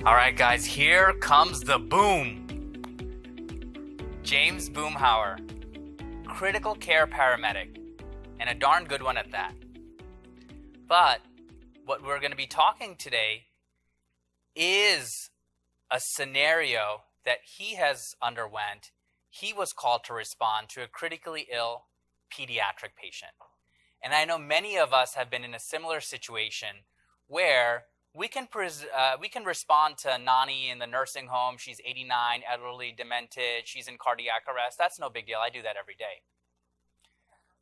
All right, guys, here comes the boom. James Boomhower, critical care paramedic, and a darn good one at that. But what we're going to be talking today is a scenario that he has underwent. He was called to respond to a critically ill pediatric patient. And I know many of us have been in a similar situation where we can respond to Nani in the nursing home. She's 89, elderly, demented. She's in cardiac arrest. That's no big deal. I do that every day.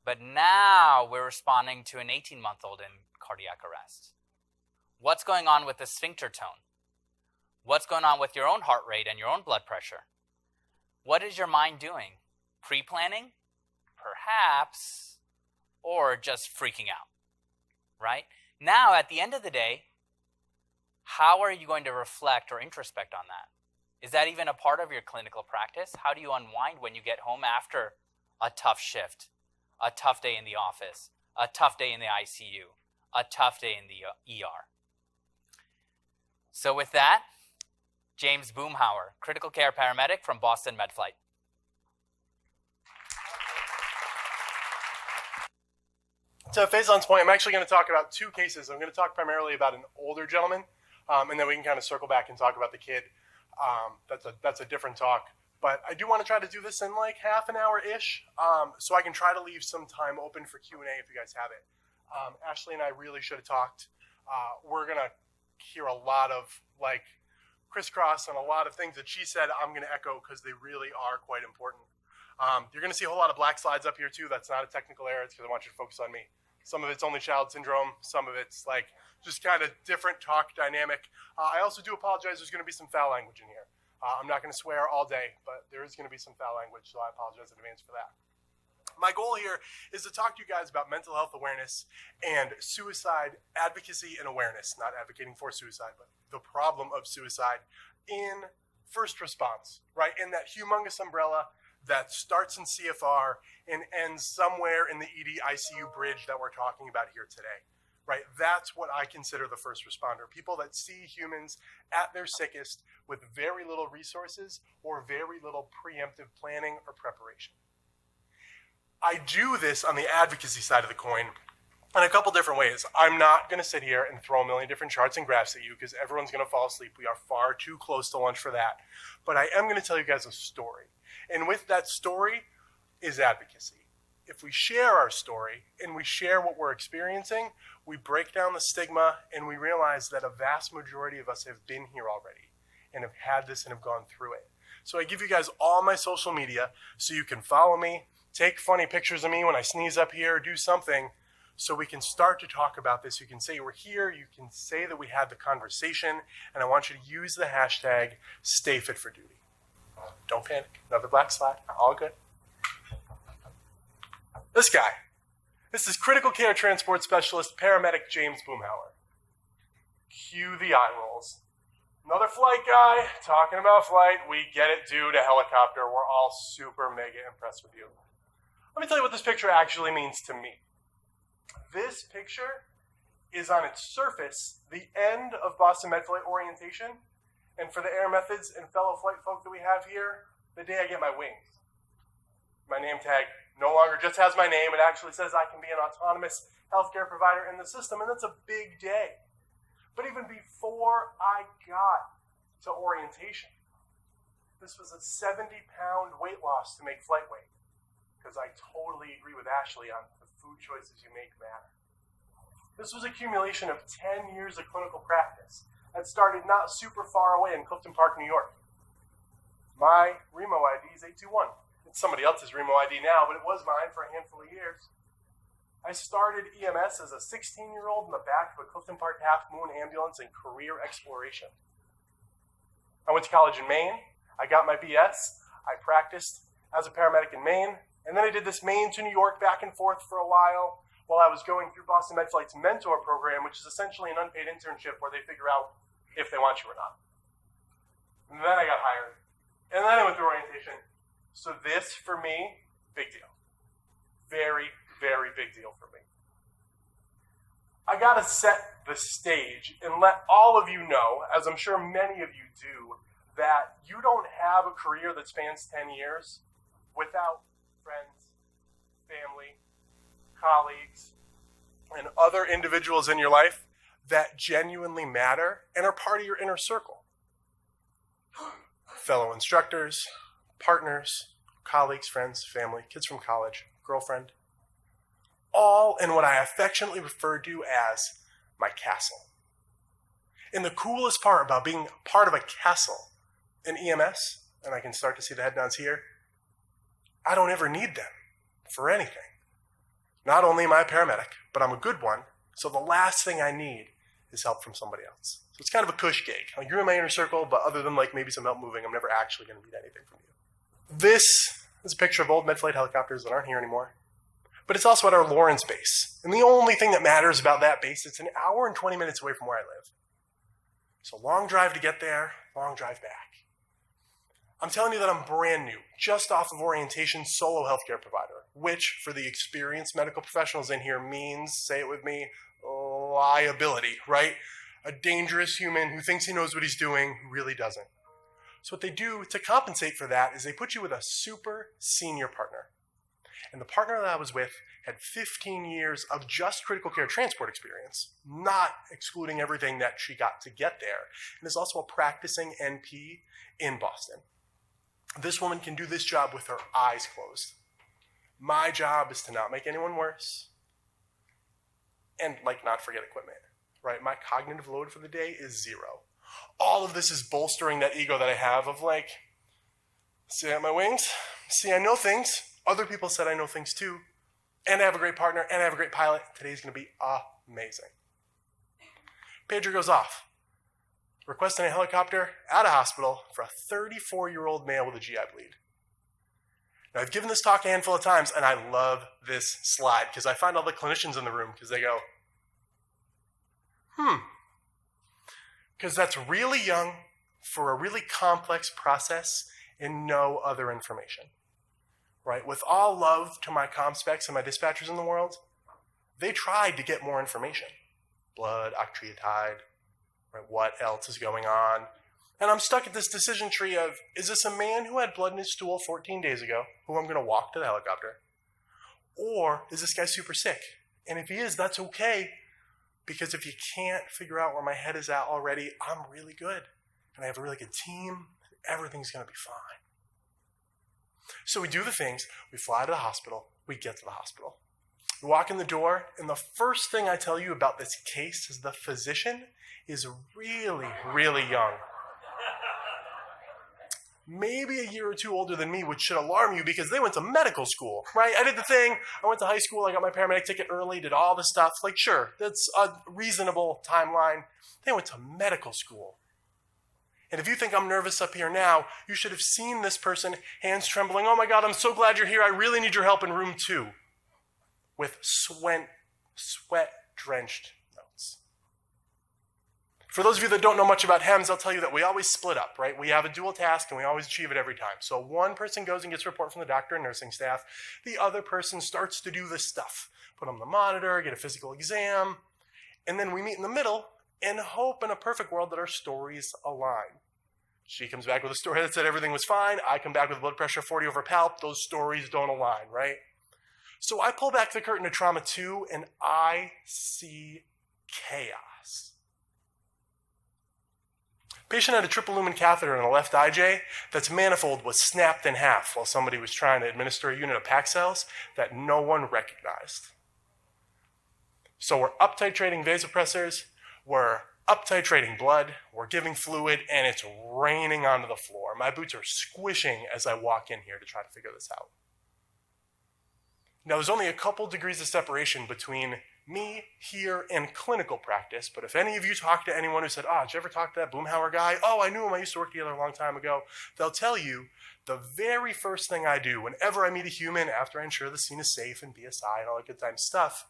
But now we're responding to an 18-month-old in cardiac arrest. What's going on with the sphincter tone? What's going on with your own heart rate and your own blood pressure? What is your mind doing? Pre-planning? Perhaps. Or just freaking out, right? Now, at the end of the day, how are you going to reflect or introspect on that? Is that even a part of your clinical practice? How do you unwind when you get home after a tough shift, a tough day in the office, a tough day in the ICU, a tough day in the ER? So with that, James Boomhower, critical care paramedic from Boston Medflight. To Faison's point, I'm actually going to talk about two cases. I'm going to talk primarily about an older gentleman, and then we can kind of circle back and talk about the kid. That's a different talk. But I do want to try to do this in like half an hour-ish, so I can try to leave some time open for Q&A if you guys have it. Ashley and I really should have talked. We're going to hear a lot of like crisscross and a lot of things that she said I'm going to echo because they really are quite important. You're going to see a whole lot of black slides up here too. That's not a technical error. It's because I want you to focus on me. Some of it's only child syndrome. Some of it's like just kind of different talk dynamic. I also do apologize. There's going to be some foul language in here. I'm not going to swear all day, but there is going to be some foul language, so I apologize in advance for that. My goal here is to talk to you guys about mental health awareness and suicide advocacy and awareness, not advocating for suicide, but the problem of suicide in first response, right? In that humongous umbrella that starts in CFR and ends somewhere in the ED ICU bridge that we're talking about here today, right? That's what I consider the first responder, people that see humans at their sickest with very little resources or very little preemptive planning or preparation. I do this on the advocacy side of the coin in a couple different ways. I'm not going to sit here and throw a million different charts and graphs at you because everyone's going to fall asleep. We are far too close to lunch for that. But I am going to tell you guys a story. And with that story is advocacy. If we share our story and we share what we're experiencing, we break down the stigma and we realize that a vast majority of us have been here already and have had this and have gone through it. So I give you guys all my social media so you can follow me, take funny pictures of me when I sneeze up here, do something so we can start to talk about this. You can say we're here, you can say that we had the conversation, and I want you to use the hashtag #StayFitForDuty. Don't panic. Another black slide. All good. This guy. This is critical care transport specialist, paramedic James Boomhower. Cue the eye rolls. Another flight guy talking about flight. We get it, dude, a helicopter. We're all super mega impressed with you. Let me tell you what this picture actually means to me. This picture is on its surface the end of Boston Medflight orientation. And for the air methods and fellow flight folk that we have here, the day I get my wings. My name tag no longer just has my name. It actually says I can be an autonomous healthcare provider in the system, and that's a big day. But even before I got to orientation, this was a 70-pound weight loss to make flight weight, because I totally agree with Ashley on the food choices you make matter. This was accumulation of 10 years of clinical practice that started not super far away in Clifton Park, New York. My Remo ID is 821. It's somebody else's Remo ID now, but it was mine for a handful of years. I started EMS as a 16-year-old in the back of a Clifton Park Half Moon ambulance in career exploration. I went to college in Maine. I got my BS. I practiced as a paramedic in Maine. And then I did this Maine to New York back and forth for a while I was going through Boston Medflight's mentor program, which is essentially an unpaid internship where they figure out if they want you or not. And then I got hired. And then I went through orientation. So this, for me, big deal. Very, very big deal for me. I got to set the stage and let all of you know, as I'm sure many of you do, that you don't have a career that spans 10 years without friends, family, colleagues, and other individuals in your life that genuinely matter and are part of your inner circle. Fellow instructors, partners, colleagues, friends, family, kids from college, girlfriend, all in what I affectionately refer to as my castle. And the coolest part about being part of a castle in EMS, and I can start to see the head nods here, I don't ever need them for anything. Not only am I a paramedic, but I'm a good one, so the last thing I need is help from somebody else. So it's kind of a cush gig. Like, you're in my inner circle, but other than like maybe some help moving, I'm never actually going to need anything from you. This is a picture of old Medflight helicopters that aren't here anymore. But it's also at our Lawrence base. And the only thing that matters about that base, it's an hour and 20 minutes away from where I live. So long drive to get there, long drive back. I'm telling you that I'm brand new, just off of orientation, solo healthcare provider, which for the experienced medical professionals in here means, say it with me, liability, right? A dangerous human who thinks he knows what he's doing, who really doesn't. So what they do to compensate for that is they put you with a super senior partner. And the partner that I was with had 15 years of just critical care transport experience, not excluding everything that she got to get there, and is also a practicing NP in Boston. This woman can do this job with her eyes closed. My job is to not make anyone worse and not forget equipment, right? My cognitive load for the day is 0. All of this is bolstering that ego that I have of see, I have my wings, see, I know things. Other people said I know things too. And I have a great partner, and I have a great pilot. Today's going to be amazing. Pager goes off. Requesting a helicopter at a hospital for a 34-year-old male with a GI bleed. Now, I've given this talk a handful of times, and I love this slide because I find all the clinicians in the room because they go, because that's really young for a really complex process and no other information. Right? With all love to my comm specs and my dispatchers in the world, they tried to get more information. Blood, octreotide, right? What else is going on? And I'm stuck at this decision tree of, is this a man who had blood in his stool 14 days ago, who I'm going to walk to the helicopter? Or is this guy super sick? And if he is, that's okay, because if you can't figure out where my head is at already, I'm really good. And I have a really good team. Everything's going to be fine. So we do the things, we fly to the hospital, we get to the hospital. We walk in the door, and the first thing I tell you about this case is the physician is really, really young. Maybe a year or two older than me, which should alarm you because they went to medical school, right? I did the thing, I went to high school, I got my paramedic ticket early, did all the stuff. Sure, that's a reasonable timeline. They went to medical school. And if you think I'm nervous up here now, you should have seen this person, hands trembling. Oh my God, I'm so glad you're here. I really need your help in room 2. With sweat-drenched notes. For those of you that don't know much about HEMS, I'll tell you that we always split up, right? We have a dual task and we always achieve it every time. So one person goes and gets a report from the doctor and nursing staff. The other person starts to do this stuff. Put on the monitor, get a physical exam, and then we meet in the middle and hope in a perfect world that our stories align. She comes back with a story that said everything was fine. I come back with blood pressure 40 over palp. Those stories don't align, right? So I pull back the curtain to trauma 2 and I see chaos. Patient had a triple lumen catheter in the left IJ that's manifold was snapped in half while somebody was trying to administer a unit of pack cells that no one recognized. So we're up-titrating vasopressors, we're up-titrating blood, we're giving fluid, and it's raining onto the floor. My boots are squishing as I walk in here to try to figure this out. Now, there's only a couple degrees of separation between me here and clinical practice, but if any of you talk to anyone who said, did you ever talk to that Boomhower guy? Oh, I knew him, I used to work together a long time ago. They'll tell you the very first thing I do whenever I meet a human after I ensure the scene is safe and BSI and all that good time stuff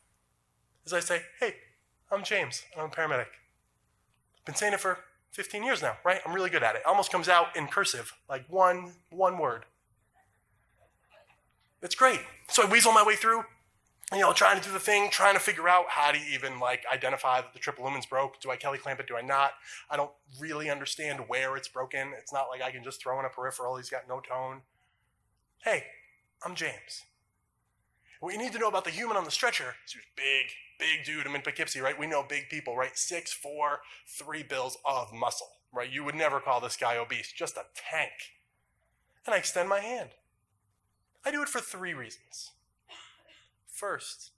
is I say, hey, I'm James, I'm a paramedic. Been saying it for 15 years now, right? I'm really good at it. It almost comes out in cursive, like one word. It's great. So I weasel my way through. trying to do the thing, trying to figure out how to even identify that the triple lumen's broke. Do I Kelly clamp it? Do I not? I don't really understand where it's broken. It's not like I can just throw in a peripheral. He's got no tone. Hey, I'm James. What you need to know about the human on the stretcher is he's big dude. I'm in Poughkeepsie, right? We know big people, right? 6'4", 3 bills of muscle, right? You would never call this guy obese, just a tank. And I extend my hand. I do it for 3 reasons. First,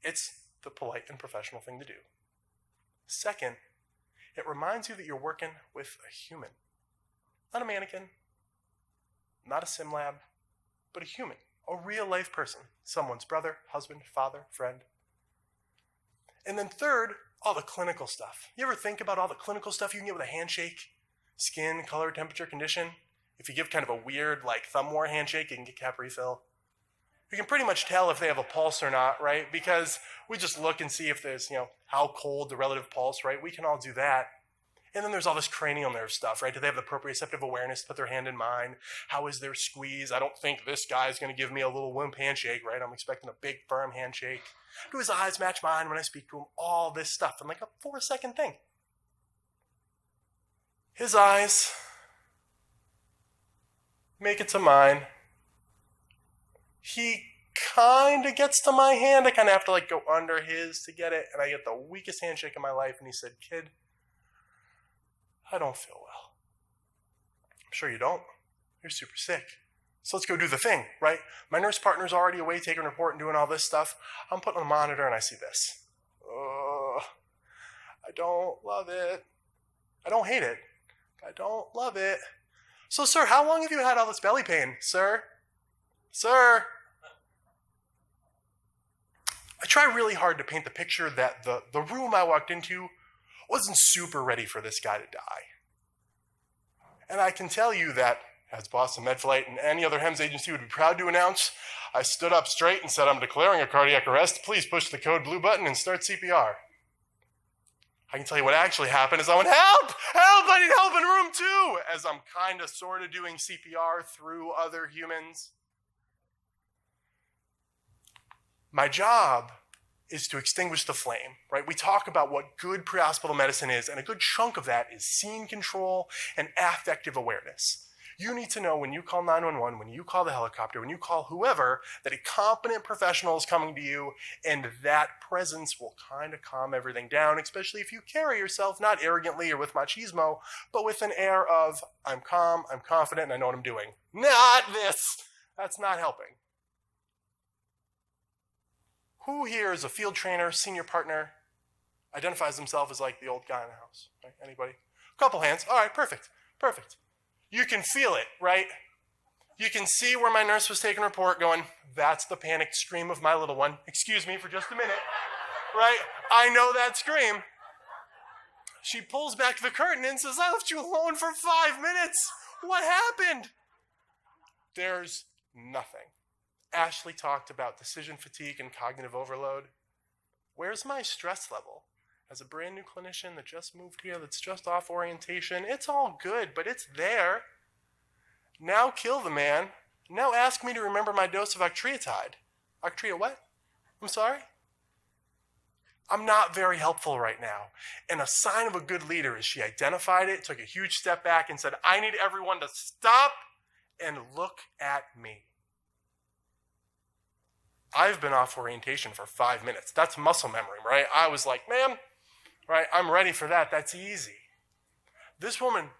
it's the polite and professional thing to do. Second, it reminds you that you're working with a human. Not a mannequin, not a sim lab, but a human, a real life person. Someone's brother, husband, father, friend. And then third, all the clinical stuff. You ever think about all the clinical stuff you can get with a handshake? Skin, color, temperature, condition. If you give kind of a weird thumb war handshake, you can get cap refill. We can pretty much tell if they have a pulse or not, right? Because we just look and see if there's, how cold the relative pulse, right? We can all do that. And then there's all this cranial nerve stuff, right? Do they have the proprioceptive awareness to put their hand in mine? How is their squeeze? I don't think this guy's going to give me a little wimp handshake, right? I'm expecting a big, firm handshake. Do his eyes match mine when I speak to him? All this stuff in a 4-second thing. His eyes make it to mine. He kind of gets to my hand. I kind of have to go under his to get it. And I get the weakest handshake in my life. And he said, "Kid, I don't feel well." "I'm sure you don't. You're super sick. So let's go do the thing," right? My nurse partner's already away taking a report and doing all this stuff. I'm putting on a monitor and I see this. I don't love it. I don't hate it. I don't love it. "So, sir, how long have you had all this belly pain, sir? Sir?" I try really hard to paint the picture that the room I walked into wasn't super ready for this guy to die. And I can tell you that, as Boston Medflight and any other HEMS agency would be proud to announce, I stood up straight and said, "I'm declaring a cardiac arrest. Please push the code blue button and start CPR." I can tell you what actually happened is I went, "Help! Help! I need help in room 2!" as I'm kind of sort of doing CPR through other humans. My job is to extinguish the flame, right? We talk about what good prehospital medicine is, and a good chunk of that is scene control and affective awareness. You need to know when you call 911, when you call the helicopter, when you call whoever, that a competent professional is coming to you, and that presence will kind of calm everything down, especially if you carry yourself not arrogantly or with machismo, but with an air of, "I'm calm, I'm confident, and I know what I'm doing." Not this. That's not helping. Who here is a field trainer, senior partner, identifies himself as the old guy in the house? Right? Anybody? A couple hands. All right, perfect. You can feel it, right? You can see where my nurse was taking a report going, "That's the panicked scream of my little one. Excuse me for just a minute." Right? I know that scream. She pulls back the curtain and says, "I left you alone for 5 minutes. What happened?" There's nothing. Ashley talked about decision fatigue and cognitive overload. Where's my stress level? As a brand new clinician that just moved here, that's just off orientation, it's all good, but it's there. Now kill the man. Now ask me to remember my dose of octreotide. Octrea what? I'm sorry? I'm not very helpful right now. And a sign of a good leader is she identified it, took a huge step back and said, "I need everyone to stop and look at me. I've been off orientation for 5 minutes. That's muscle memory, right? I was like, "Ma'am, right, I'm ready for that. That's easy." This woman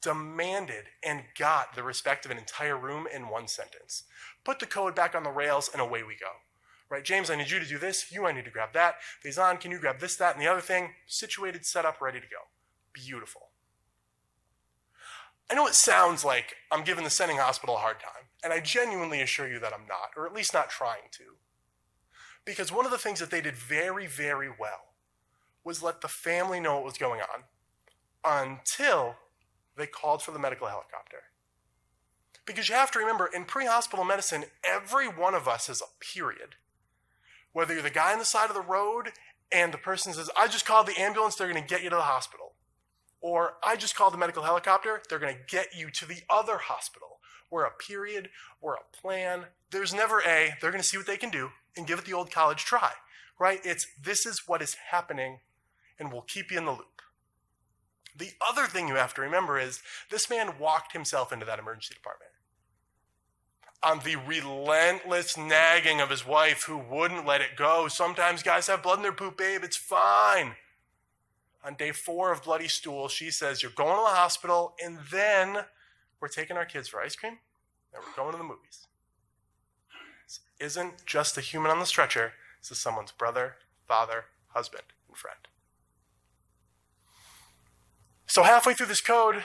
demanded and got the respect of an entire room in 1 sentence. Put the code back on the rails and away we go. Right, "James, I need you to do this. I need to grab that. Faison, can you grab this, that, and the other thing?" Situated, set up, ready to go. Beautiful. I know it sounds like I'm giving the sending hospital a hard time, and I genuinely assure you that I'm not, or at least not trying to. Because one of the things that they did very, very well was let the family know what was going on until they called for the medical helicopter. Because you have to remember, in pre-hospital medicine, every one of us is a period. Whether you're the guy on the side of the road and the person says, "I just called the ambulance, they're going to get you to the hospital." Or, "I just called the medical helicopter, they're going to get you to the other hospital." or a period or a plan. There's never a, they're going to see what they can do and give it the old college try, right? It's, this is what is happening and we'll keep you in the loop. The other thing you have to remember is this man walked himself into that emergency department on the relentless nagging of his wife who wouldn't let it go. Sometimes guys have blood in their poop, babe, it's fine. On day 4 of bloody stool, she says, you're going to the hospital, and then we're taking our kids for ice cream, and we're going to the movies. This isn't just a human on the stretcher. This is someone's brother, father, husband, and friend. So halfway through this code,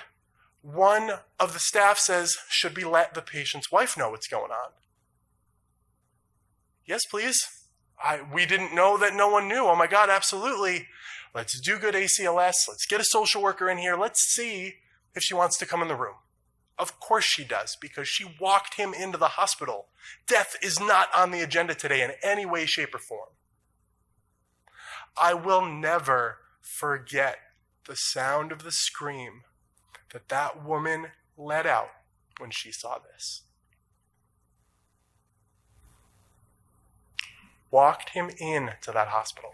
one of the staff says, should we let the patient's wife know what's going on? Yes, please. We didn't know that no one knew. Oh my God, absolutely. Let's do good ACLS. Let's get a social worker in here. Let's see if she wants to come in the room. Of course she does, because she walked him into the hospital. Death is not on the agenda today in any way, shape, or form. I will never forget the sound of the scream that woman let out when she saw this. Walked him into that hospital.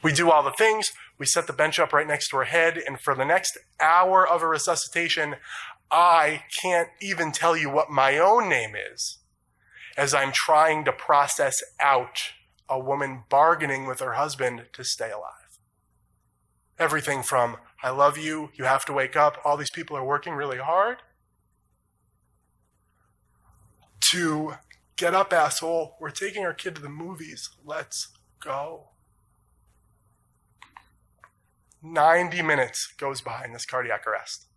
We do all the things. We set the bench up right next to her head, and for the next hour of a resuscitation, I can't even tell you what my own name is as I'm trying to process out a woman bargaining with her husband to stay alive. Everything from, I love you, you have to wake up, all these people are working really hard, to, get up, asshole, we're taking our kid to the movies, let's go. 90 minutes goes by in this cardiac arrest.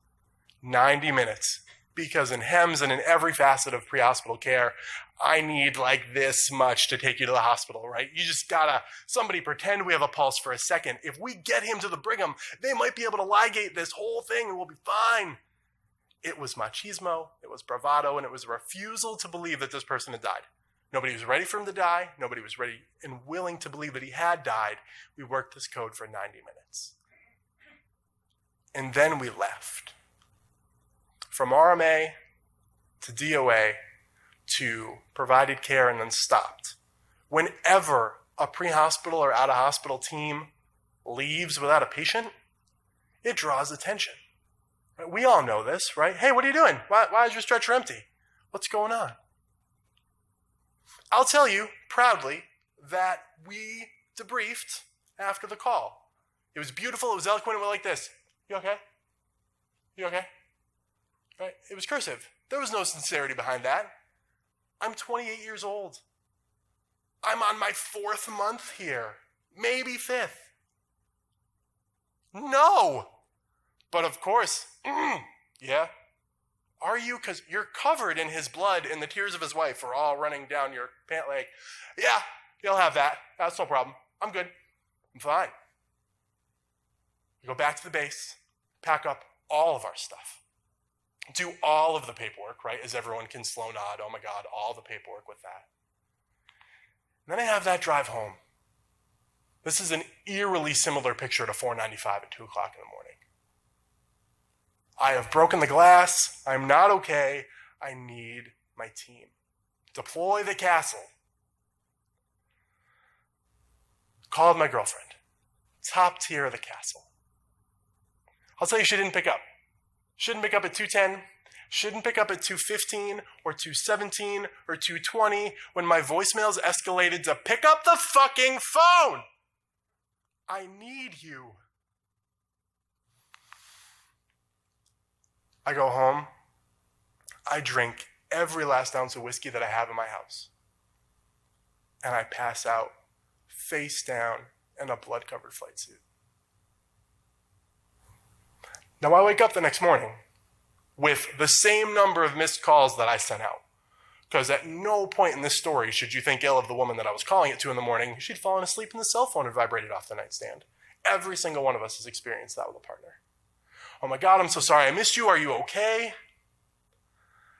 90 minutes. Because in HEMS and in every facet of pre-hospital care, I need like this much to take you to the hospital, right? You just gotta, somebody pretend we have a pulse for a second. If we get him to the Brigham, they might be able to ligate this whole thing and we'll be fine. It was machismo, it was bravado, and it was a refusal to believe that this person had died. Nobody was ready for him to die. Nobody was ready and willing to believe that he had died. We worked this code for 90 minutes. And then we left. From RMA to DOA to provided care and then stopped. Whenever a pre-hospital or out-of-hospital team leaves without a patient, it draws attention. Right? We all know this, right? Hey, what are you doing? Why is your stretcher empty? What's going on? I'll tell you proudly that we debriefed after the call. It was beautiful. It was eloquent. It went like this. You okay? You okay? Right? It was cursive. There was no sincerity behind that. I'm 28 years old. I'm on my 4th month here. Maybe 5th. No. But of course, yeah. Are you? Because you're covered in his blood and the tears of his wife are all running down your pant leg. Yeah, you'll have that. That's no problem. I'm good. I'm fine. We go back to the base, pack up all of our stuff. Do all of the paperwork, right? As everyone can slow nod. Oh my God, all the paperwork with that. And then I have that drive home. This is an eerily similar picture to 495 at 2 o'clock in the morning. I have broken the glass. I'm not okay. I need my team. Deploy the castle. Called my girlfriend. Top tier of the castle. I'll tell you, she didn't pick up. Shouldn't pick up at 2:10. Shouldn't pick up at 2:15 or 2:17 or 2:20 when my voicemails escalated to pick up the fucking phone. I need you. I go home. I drink every last ounce of whiskey that I have in my house. And I pass out face down in a blood-covered flight suit. Now, I wake up the next morning with the same number of missed calls that I sent out. Because at no point in this story should you think ill of the woman that I was calling at 2 in the morning. She'd fallen asleep and the cell phone had vibrated off the nightstand. Every single one of us has experienced that with a partner. Oh my God, I'm so sorry I missed you. Are you okay?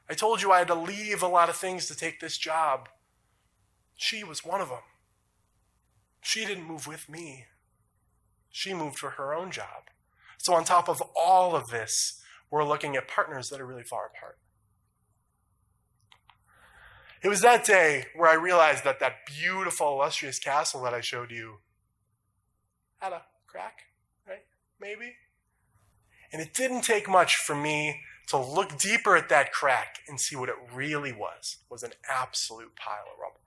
I told you I had to leave a lot of things to take this job. She was one of them. She didn't move with me. She moved for her own job. So on top of all of this, we're looking at partners that are really far apart. It was that day where I realized that that beautiful, illustrious castle that I showed you had a crack, right? Maybe. And it didn't take much for me to look deeper at that crack and see what it really was an absolute pile of rubble.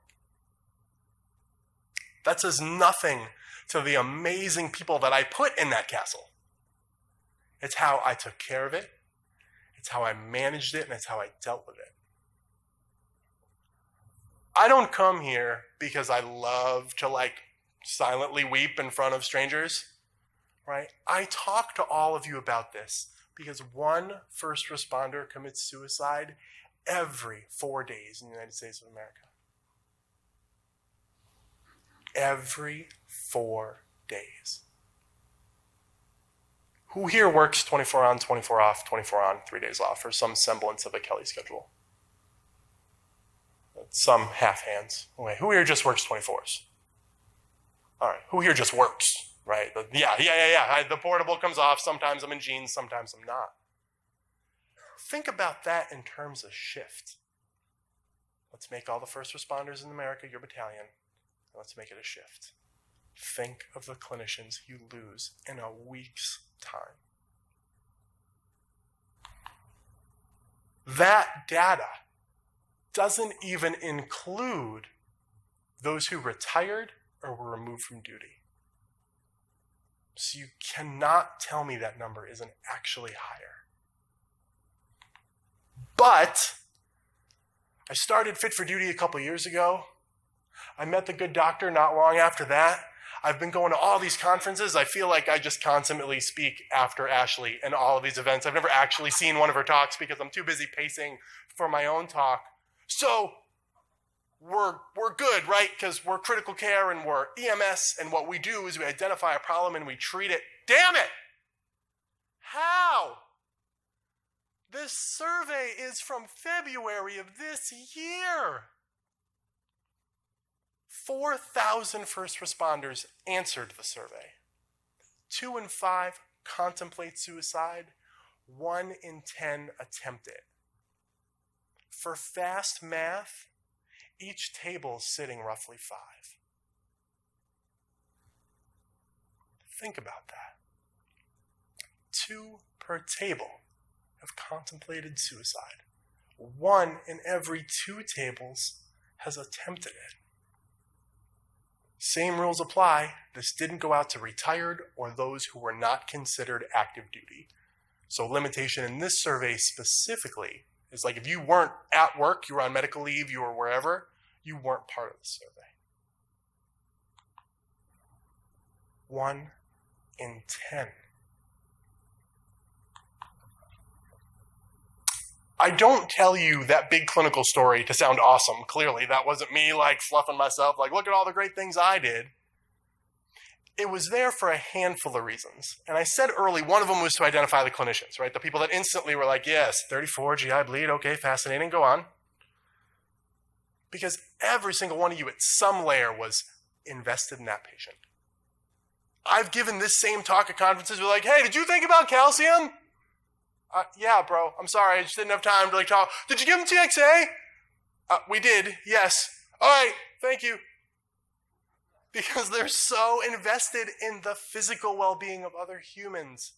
That says nothing to the amazing people that I put in that castle. It's how I took care of it, it's how I managed it, and it's how I dealt with it. I don't come here because I love to silently weep in front of strangers, right? I talk to all of you about this because one first responder commits suicide every 4 days in the United States of America. Every 4 days. Who here works 24 on, 24 off, 24 on, 3 days off, or some semblance of a Kelly schedule? Some half hands. Okay. Who here just works 24s? All right. Who here just works? Right? Yeah. The portable comes off. Sometimes I'm in jeans. Sometimes I'm not. Think about that in terms of shift. Let's make all the first responders in America your battalion. And let's make it a shift. Think of the clinicians you lose in a week's time. That data doesn't even include those who retired or were removed from duty. So you cannot tell me that number isn't actually higher. But I started Fit for Duty a couple years ago. I met the good doctor not long after that. I've been going to all these conferences. I feel like I just constantly speak after Ashley in all of these events. I've never actually seen one of her talks because I'm too busy pacing for my own talk. So we're good, right? Because we're critical care and we're EMS, and what we do is we identify a problem and we treat it. Damn it! How? This survey is from February of this year. 4,000 first responders answered the survey. 2 in 5 contemplate suicide. 1 in 10 attempt it. For fast math, each table is sitting roughly 5. Think about that. 2 per table have contemplated suicide. 1 in every 2 tables has attempted it. Same rules apply. This didn't go out to retired or those who were not considered active duty. So limitation in this survey specifically is if you weren't at work, you were on medical leave, you were wherever, you weren't part of the survey. 1 in 10. I don't tell you that big clinical story to sound awesome. Clearly, that wasn't me fluffing myself, look at all the great things I did. It was there for a handful of reasons. And I said early, one of them was to identify the clinicians, right? The people that instantly were yes, 34, GI bleed, okay, fascinating, go on. Because every single one of you at some layer was invested in that patient. I've given this same talk at conferences, we're hey, did you think about calcium? Yeah, bro, I'm sorry, I just didn't have time to talk. Did you give him TXA? We did, yes. All right, thank you. Because they're so invested in the physical well-being of other humans.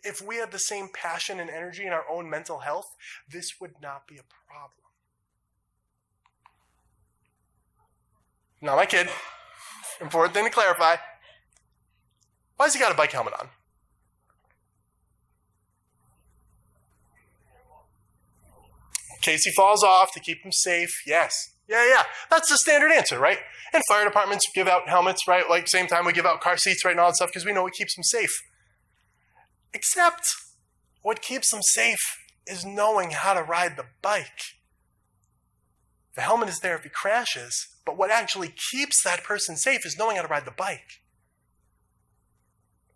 If we had the same passion and energy in our own mental health, this would not be a problem. Not my kid. Important thing to clarify. Why has he got a bike helmet on? In case he falls off, to keep him safe, yes. Yeah. That's the standard answer, right? And fire departments give out helmets, right? Same time we give out car seats, right, and all that stuff, because we know it keeps them safe. Except, what keeps them safe is knowing how to ride the bike. The helmet is there if he crashes, but what actually keeps that person safe is knowing how to ride the bike.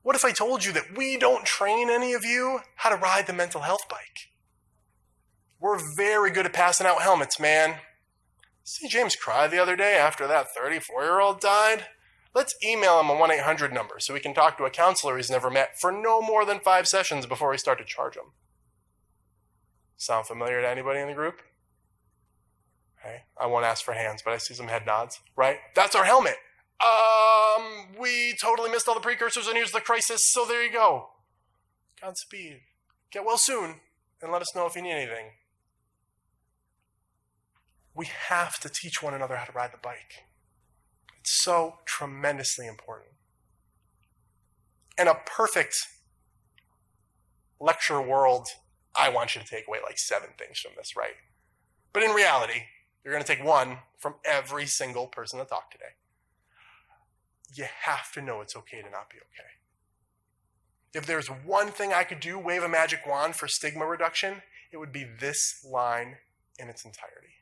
What if I told you that we don't train any of you how to ride the mental health bike? We're very good at passing out helmets, man. See James cry the other day after that 34-year-old died? Let's email him a 1-800 number so we can talk to a counselor he's never met for no more than 5 sessions before we start to charge him. Sound familiar to anybody in the group? Okay. I won't ask for hands, but I see some head nods, right? That's our helmet. We totally missed all the precursors, and here's the crisis, so there you go. Godspeed. Get well soon, and let us know if you need anything. We have to teach one another how to ride the bike. It's so tremendously important. In a perfect lecture world, I want you to take away like 7 things from this, right? But in reality, you're going to take 1 from every single person that talked today. You have to know it's okay to not be okay. If there's one thing I could do, wave a magic wand for stigma reduction, it would be this line in its entirety.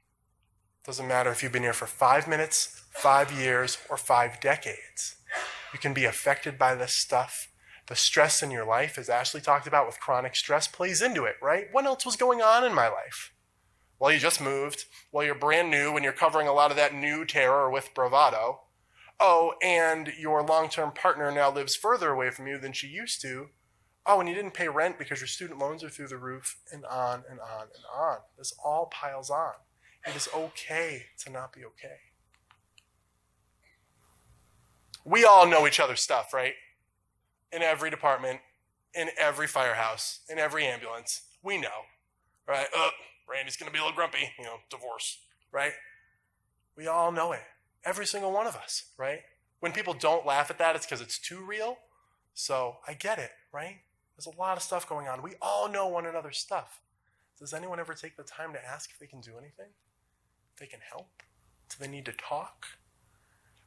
Doesn't matter if you've been here for 5 minutes, 5 years, or 5 decades. You can be affected by this stuff. The stress in your life, as Ashley talked about with chronic stress, plays into it, right? What else was going on in my life? Well, you just moved. Well, you're brand new and you're covering a lot of that new terror with bravado. Oh, and your long-term partner now lives further away from you than she used to. Oh, and you didn't pay rent because your student loans are through the roof, and on and on and on. This all piles on. It is okay to not be okay. We all know each other's stuff, right? In every department, in every firehouse, in every ambulance. We know, right? Randy's going to be a little grumpy, divorce, right? We all know it. Every single one of us, right? When people don't laugh at that, it's because it's too real. So I get it, right? There's a lot of stuff going on. We all know one another's stuff. Does anyone ever take the time to ask if they can do anything? If they can help? Do they need to talk?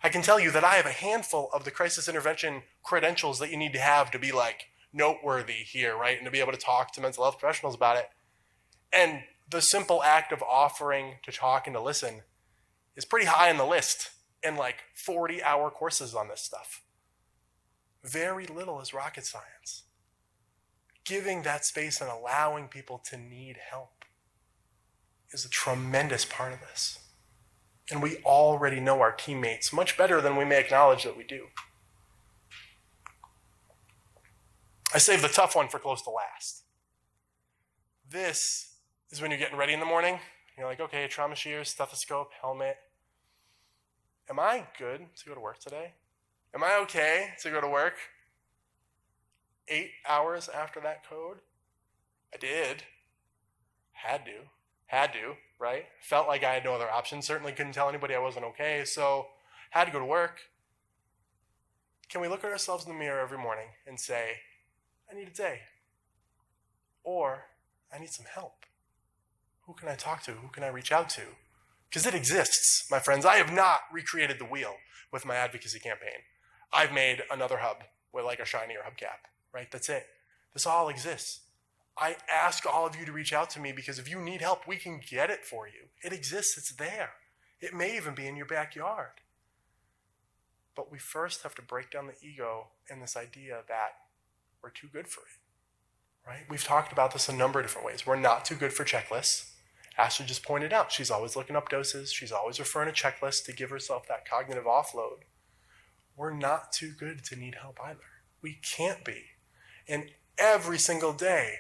I can tell you that I have a handful of the crisis intervention credentials that you need to have to be like noteworthy here, right? And to be able to talk to mental health professionals about it. And the simple act of offering to talk and to listen is pretty high on the list in like 40-hour courses on this stuff. Very little is rocket science. Giving that space and allowing people to need help is a tremendous part of this. And we already know our teammates much better than we may acknowledge that we do. I saved the tough one for close to last. This is when you're getting ready in the morning. You're like, okay, trauma shears, stethoscope, helmet. Am I good to go to work today? Am I okay to go to work? 8 hours after that code? I did. Had to, right? Felt like I had no other option. Certainly couldn't tell anybody I wasn't okay, so had to go to work. Can we look at ourselves in the mirror every morning and say, I need a day? Or, I need some help. Who can I talk to? Who can I reach out to? Because it exists, my friends. I have not recreated the wheel with my advocacy campaign. I've made another hub with like a shinier hubcap, right? That's it. This all exists. I ask all of you to reach out to me because if you need help, we can get it for you. It exists. It's there. It may even be in your backyard. But we first have to break down the ego and this idea that we're too good for it, right? We've talked about this a number of different ways. We're not too good for checklists. Ashley just pointed out, she's always looking up doses. She's always referring to checklists to give herself that cognitive offload. We're not too good to need help either. We can't be. And every single day,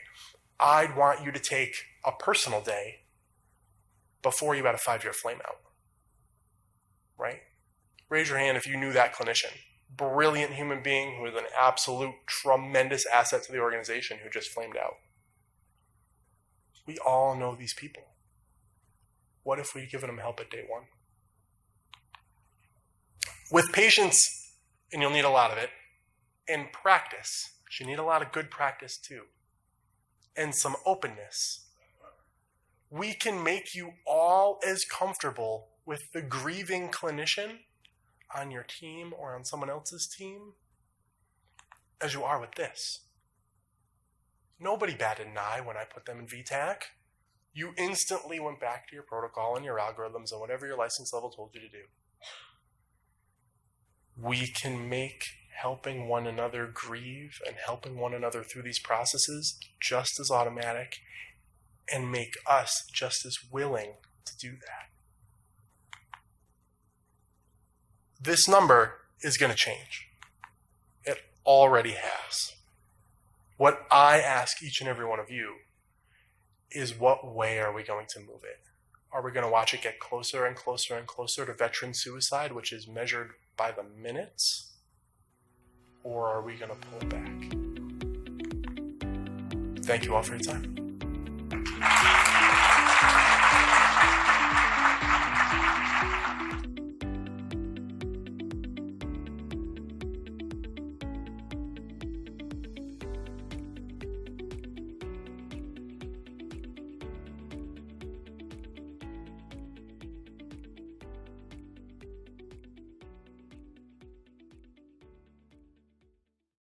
I'd want you to take a personal day before you had a 5-year flameout, right? Raise your hand if you knew that clinician. Brilliant human being who is an absolute tremendous asset to the organization who just flamed out. We all know these people. What if we'd given them help at day one? With patience, and you'll need a lot of it, and practice, you need a lot of good practice too, and some openness, we can make you all as comfortable with the grieving clinician on your team or on someone else's team as you are with this. Nobody batted an eye when I put them in VTAC. You instantly went back to your protocol and your algorithms and whatever your license level told you to do. We can make helping one another grieve and helping one another through these processes just as automatic and make us just as willing to do that. This number is going to change. It already has. What I ask each and every one of you is what way are we going to move it? Are we going to watch it get closer and closer and closer to veteran suicide, which is measured by the minutes? Or are we going to pull it back? Thank you all for your time.